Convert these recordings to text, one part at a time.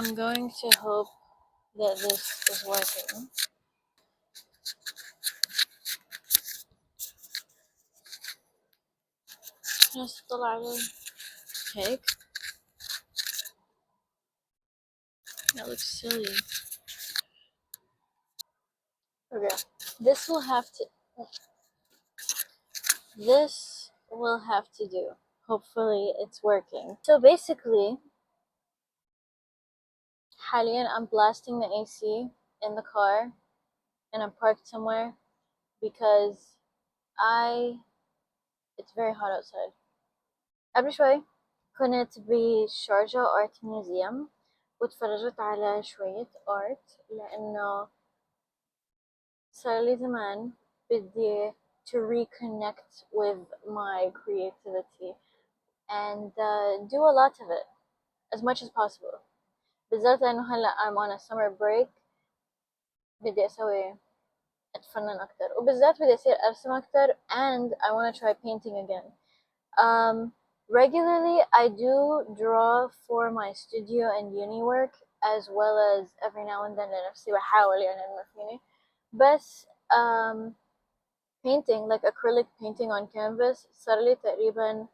I'm going to hope that this is working. Just the lighter cake. That looks silly. Okay. This will have to this will have to do. Hopefully it's working. So basically, حاليا I'm blasting the AC in the car and I'm parked somewhere because it's very hot outside. قبل شوي كنت بشارجة Art Museum واتفرجت على شوية art لأنه صار لي زمان بدي to reconnect with my creativity and do a lot of it as much as possible. بالذات لأنه هلا I'm on a summer break بدي أسوي أتفنن أكتر وبالذات بدي أصير أرسم أكتر and I want to try painting again. Regularly I do draw for my studio and uni work as well as every now and then لنفسي بحاول يعني أنمر فيني بس painting like acrylic painting on canvas صار لي تقريبا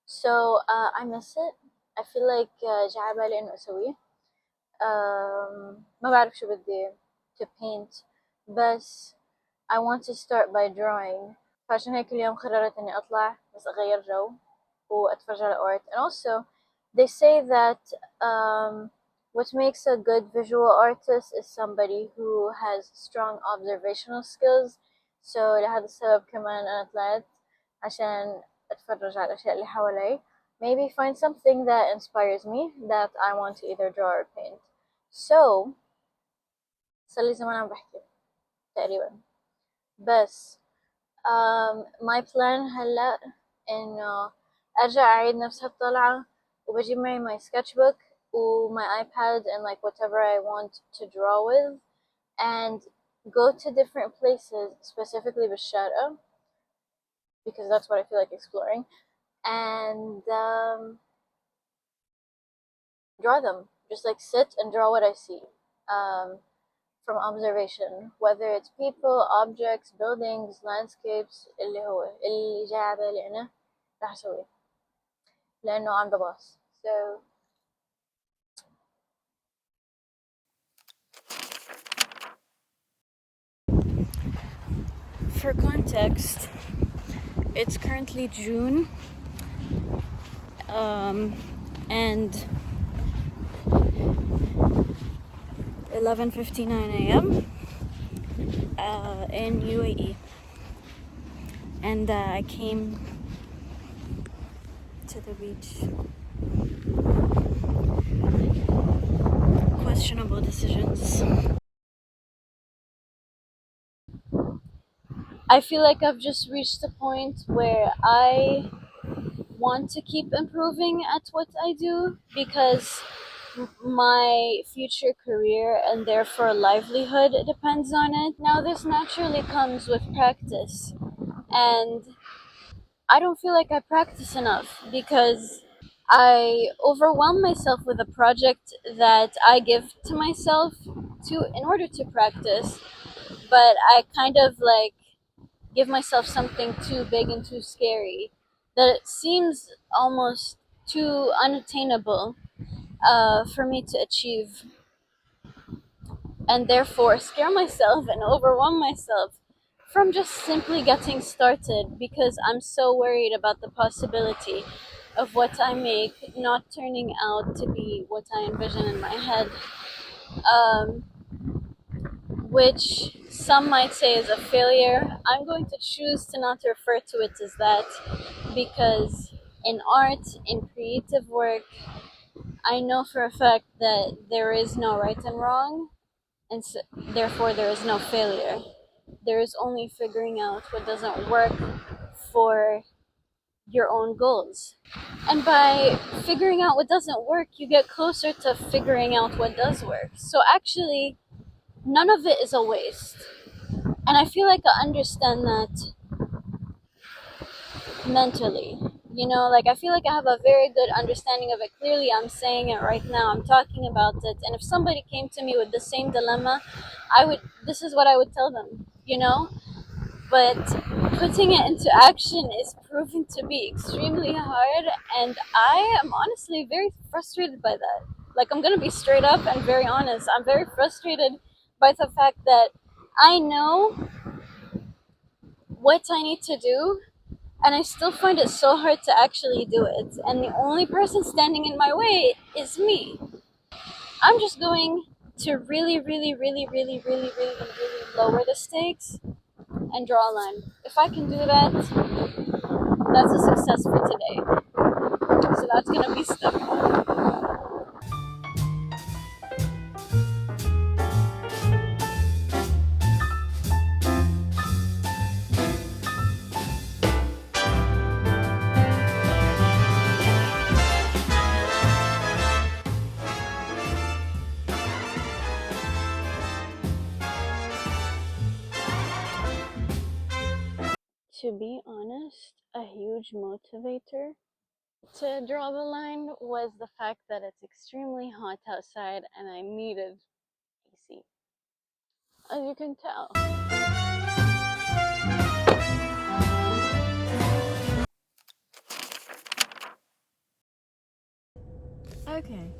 so I miss it. I feel like جا على بالي إنه أسويه. ما بعرف شو بدي to paint بس I want to start by drawing فعشان هيك اليوم قررت إني أطلع بس أغير جو وأتفرج على art and also they say that what makes a good visual artist is somebody who has strong observational skills so لهذا السبب كمان أنا طلعت عشان أتفرج على الأشياء اللي حوالي maybe find something that inspires me that I want to either draw or paint so صار لي زمان عم بحكي تقريبا بس my plan هلا إنه أرجع أعيد نفس هالطلعة وبجيب معي my sketchbook و my iPad and like whatever I want to draw with and go to different places specifically بالشارقة because that's what I feel like exploring and draw them just like sit and draw what I see from observation whether it's people objects buildings landscapes اللي جاي على بالي أنا راح أسويه لأنه I'm the boss so for context it's currently June and 11:59 a.m. In UAE and I came to the beach. Questionable decisions. I feel like I've just reached a point where I want to keep improving at what I do because my future career and therefore livelihood depends on it. Now this naturally comes with practice and I don't feel like I practice enough because I overwhelm myself with a project that I give to myself to in order to practice, but I kind of like give myself something too big and too scary that it seems almost too unattainable for me to achieve and therefore scare myself and overwhelm myself from just simply getting started because I'm so worried about the possibility of what I make not turning out to be what I envision in my head, which some might say is a failure. I'm going to choose to not refer to it as that because in art, in creative work, I know for a fact that there is no right and wrong, and so, therefore there is no failure. There is only figuring out what doesn't work for your own goals. And by figuring out what doesn't work, you get closer to figuring out what does work. So actually, none of it is a waste. And I feel like I understand that mentally. You know, like I feel like I have a very good understanding of it. Clearly, I'm saying it right now. I'm talking about it. And if somebody came to me with the same dilemma, this is what I would tell them, you know? But putting it into action is proving to be extremely hard. And I am honestly very frustrated by that. Like, I'm going to be straight up and very honest. I'm very frustrated by the fact that I know what I need to do, and I still find it so hard to actually do it. And the only person standing in my way is me. I'm just going to really, really, really, really, really, really, really lower the stakes and draw a line. If I can do that, that's a success for today. So that's gonna be step one. To be honest, a huge motivator to draw the line was the fact that it's extremely hot outside and I needed AC. As you can tell. Okay.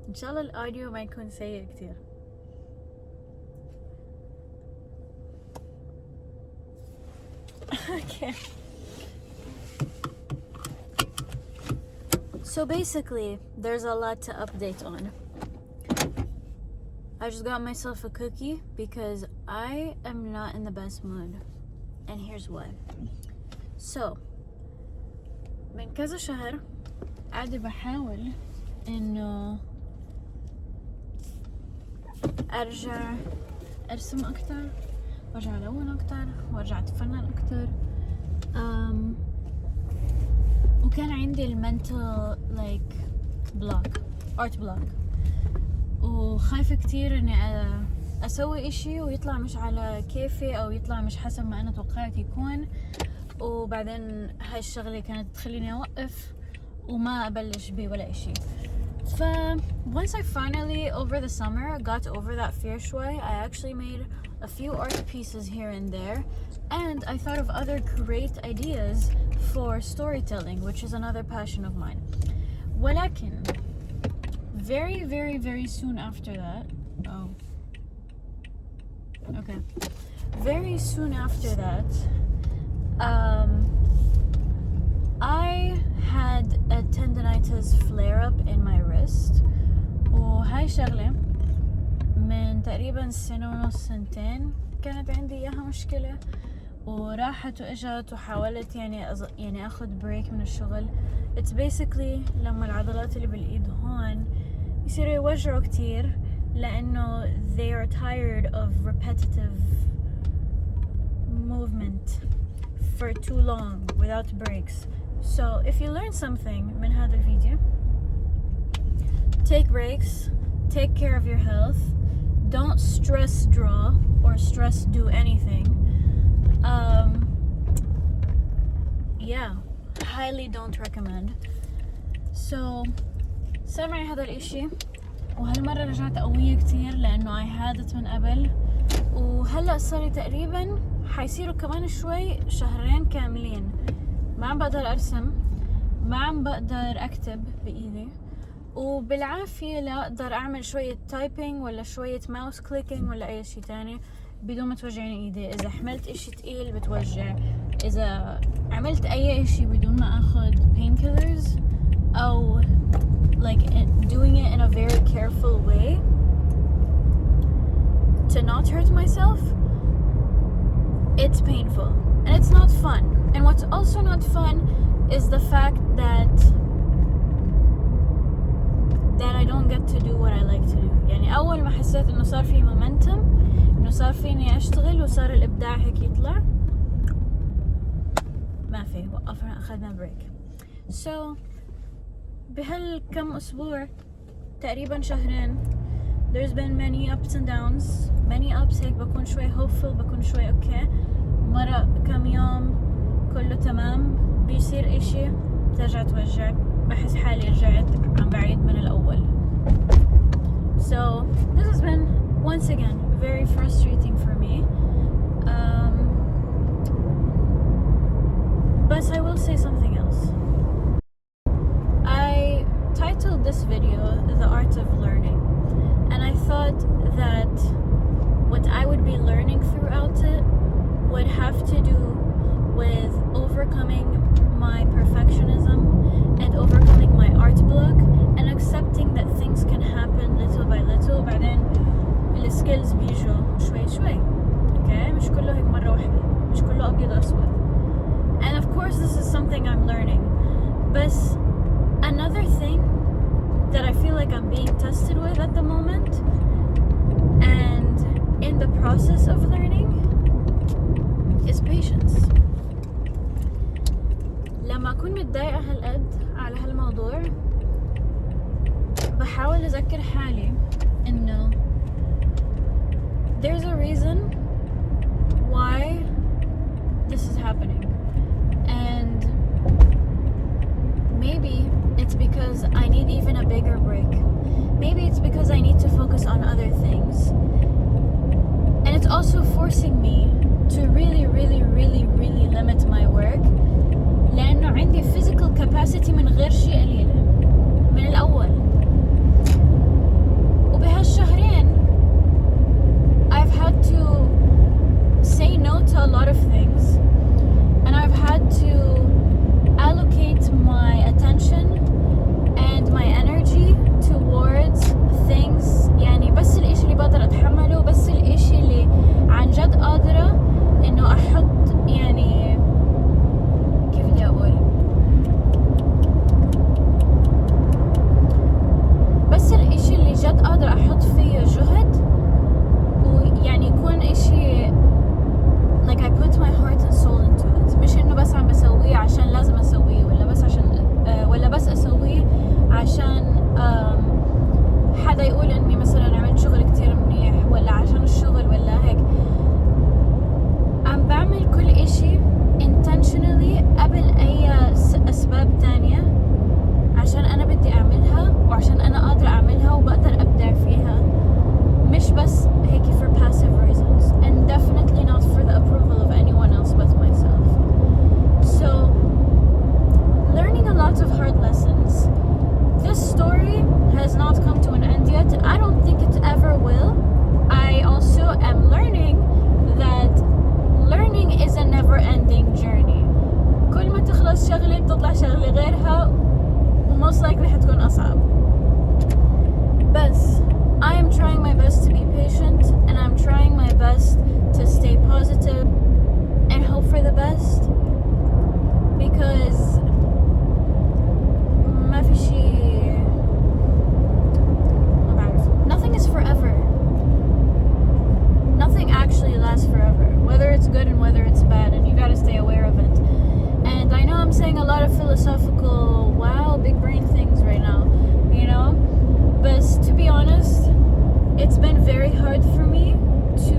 إن شاء الله الأوديو ما يكون سيء كتير. Okay. So basically, there's a lot to update on. I just got myself a cookie because I am not in the best mood. And here's why. So, من كذا شهر قاعدة بحاول إنه أرجع أرسم أكتر، وأرجع ألون أكتر، وأرجع أتفنن أكتر. وكان عندي المنتل like block art block، وخايفة كتير إني أسوي إشي ويطلع مش على كيفي أو يطلع مش حسب ما أنا توقعت يكون، وبعدين هاي الشغلة كانت تخليني أوقف وما أبلش بيه ولا إشي. Once I finally, over the summer, got over that fear شوي, I actually made a few art pieces here and there, and I thought of other great ideas for storytelling, which is another passion of mine. ولكن very, very, very soon after that, okay, very soon after that, I had a tendinitis flare-up in my wrist, وهاي شغلة من تقريبا سنة ونص سنتين كانت عندي إياها مشكلة، وراحت وإجت وحاولت يعني أخذ بريك من الشغل. It's basically لما العضلات اللي بالإيد هون يصيروا يوجعوا كتير لأنه they are tired of repetitive movement for too long without breaks. So if you learn something من هذا الفيديو, take breaks, take care of your health, don't stress draw or stress do anything. Yeah, highly don't recommend. So صار معي هذا الاشي، وهالمرة رجعت قوية كتير لأنه I had it من قبل، وهلأ صار تقريبا حيصيروا كمان شوي شهرين كاملين ما عم بقدر أرسم، ما عم بقدر أكتب بإيدي، وبالعافية لا أقدر أعمل شوية تايبينج ولا شوية ماوس كليكينج ولا أي شي تاني بدون ما توجعني إيدي. إذا حملت إشي تقيل بتوجع، إذا عملت أي إشي بدون ما أخذ painkillers أو like doing it in a very careful way to not hurt myself, it's painful and it's not fun. And what's also not fun is the fact that I don't get to do what I like to do. يعني أول ما حسيت إنه صار في momentum، إنه صار فيني أشتغل وصار الإبداع هيك يطلع، ما في، وقفنا أخذنا بريك. So بهالكم أسبوع تقريبا شهرين there's been many ups and downs, many ups. هيك بكون شوي hopeful, بكون شوي اوكي. مرة كم يوم كله تمام، بيصير اشي ترجع توجع، بحس حالي رجعت عم بعيد من الأول. So this has been once again very frustrating for me. But I will say something else. I titled this video The Art of Learning, and I thought that what I would be learning throughout it would have to do with overcoming my perfectionism and overcoming my art block and accepting that things can happen little by little. بعدين السكيلز بيجوا شوي شوي. Okay, مش كله هيك مرة واحدة، مش كله أبيض أسود. And of course this is something I'm learning. But another thing that I feel like I'm being tested with at the moment and in the process of learning is patience. لما أكون متضايقة هالقد على هالموضوع بحاول أذكر حالي إنه there's a reason why this is happening, and maybe it's because I need even a bigger break. Maybe it's because I need to focus on other things, and it's also forcing me to really limit my work لأنه عندي physical capacity من غير شيء قليلة من الأول. وبهالشهرين I've had to say no to a lot of things, and I've had to allocate my attention and my energy towards things يعني بس الاشي اللي بقدر اتحمله، بس الاشي اللي عن جد قادرة انه احط يعني كيف بدي اقول، بس الاشي اللي جد قادرة احط فيه جهد ويعني يكون اشي like I put my heart and soul into it. مش انه بس عم بسويه عشان لازم اسويه، ولا بس عشان ولا بس اسويه عشان حدا يقول اني مثلا عملت شغل كتير منيح، ولا عشان الشغل ولا هيك. عم بعمل كل اشي intentionally قبل اي اسباب تانية عشان انا بدي اعملها وعشان انا قادرة اعملها وبقدر ابدع فيها، مش بس هيك for passive reasons, and definitely not for the approval of anyone else but myself. So learning a lot of hard lessons. This story has not come to an end yet. I don't think it ever will. I also am learning that learning is a never-ending journey. كل ما تخلص شغلة بتطلع شغلة غيرها و most likely حتكون أصعب. بس I am trying my best to be patient, and I'm trying my best to stay positive and hope for the best, because ما في شيء ما بعرف. Nothing is forever. Nothing actually lasts forever, whether it's good and whether it's bad, and you gotta stay aware of it. And I know I'm saying a lot of philosophical, wow, big brain things right now, you know, but to be honest, it's been very hard for me to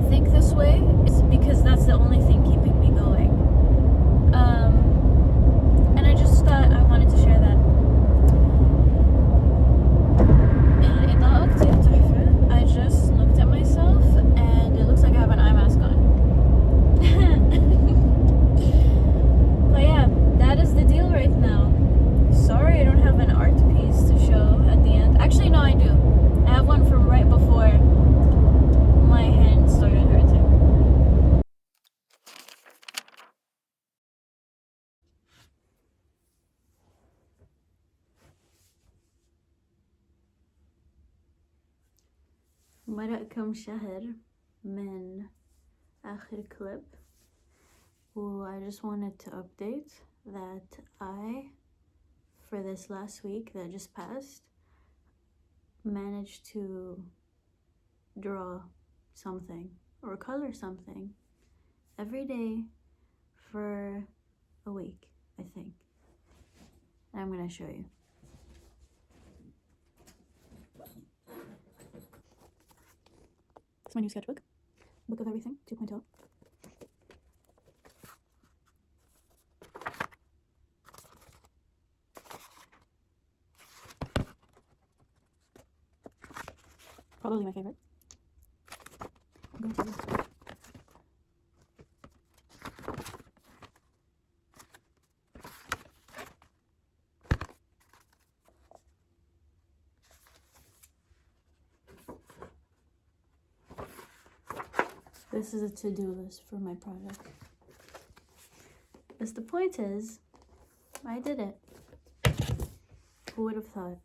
think this way. It's because that's the only thing keeping me going. And I just thought I wanted to share that. الإضاءة كتير تحفة. I just looked at myself and it looks like I have an eye mask on. But yeah, that is the deal right now. Sorry I don't have an art piece to show at the end. Actually, no, I do. I have one from right before my hand started hurting. مرق كم شهر من آخر كليب. I just wanted to update that for this last week that just passed, managed to draw something or color something every day for a week, I think. And I'm gonna show you. It's my new sketchbook. Book of Everything 2.0. Probably my favorite. I'm going to use this is a to-do list for my project. Because the point is, I did it. Who would have thought?